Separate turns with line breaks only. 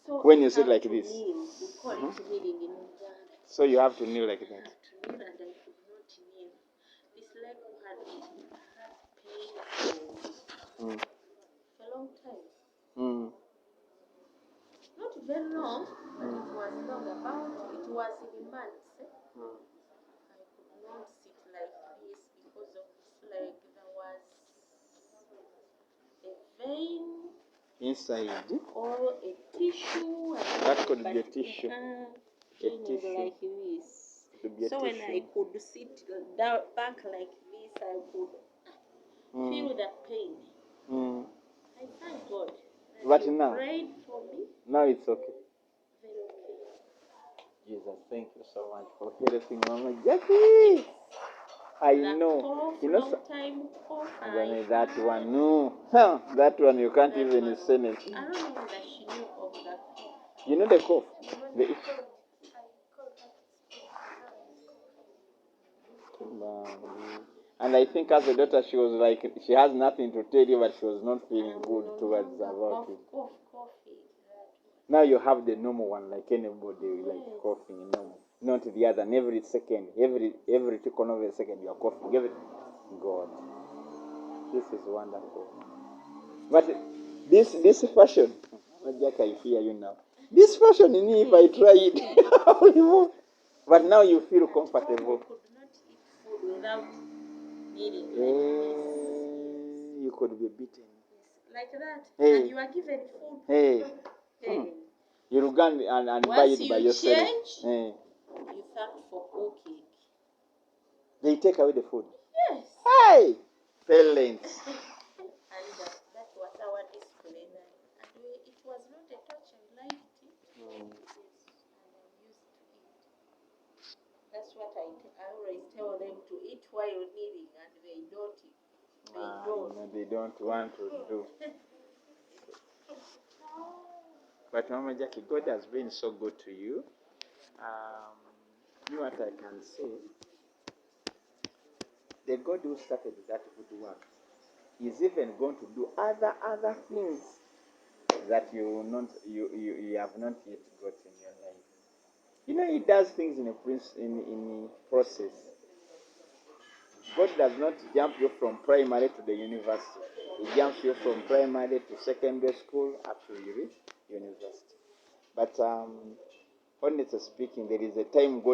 So
when you sit like this.
Kneel. We call it kneeling in Uganda.
So you have to kneel like that.
To kneel, and I could not kneel. This leg had pain for a long time. Not very long, but it was long. It was in months. I could not sit like this because of this leg. There was a vein
inside
or a tissue.
That could be a tissue.
Like this. So when I could sit down back like this, I could feel the pain. I thank God that
But
you
now,
prayed for me.
now it's okay.
Very okay.
Jesus, thank you so much for helping Mama Jackie. I know.
Cough,
You know,
long time cough.
that one, no. That one you can't even say it.
I don't know whether she knew of that.
You know the cough? The itch. And I think as a daughter, she was like, she has nothing to tell you, but she was not feeling good towards about it. Now you have the normal one, like anybody, like coughing, normal. Not the other. And every second, every tickle of a second, you are coughing. Give it, God. This is wonderful. But this fashion, Jack, I fear you now. This fashion, if I try it, I will remove. But now you feel comfortable.
Could not eat food without eating
You could be beaten.
like that.
Hey.
And you are given food.
Hey. You go and buy it by yourself.
Change, you thank for cooking.
They take away the food.
Yes.
Hey, parents.
And that was our discipline. And it was not a touch. I liked it. Yes. And I used to eat. That's what I always tell them, to eat while kneeling, and they don't.
They don't want to do. But Mama Jackie, God has been so good to you. You know what I can say? The God who started that good work is even going to do other things that you have not yet got in your life. You know, He does things in a process. God does not jump you from primary to the university. He jumps you from primary to secondary school up to you reach university. But honestly speaking, there is a time God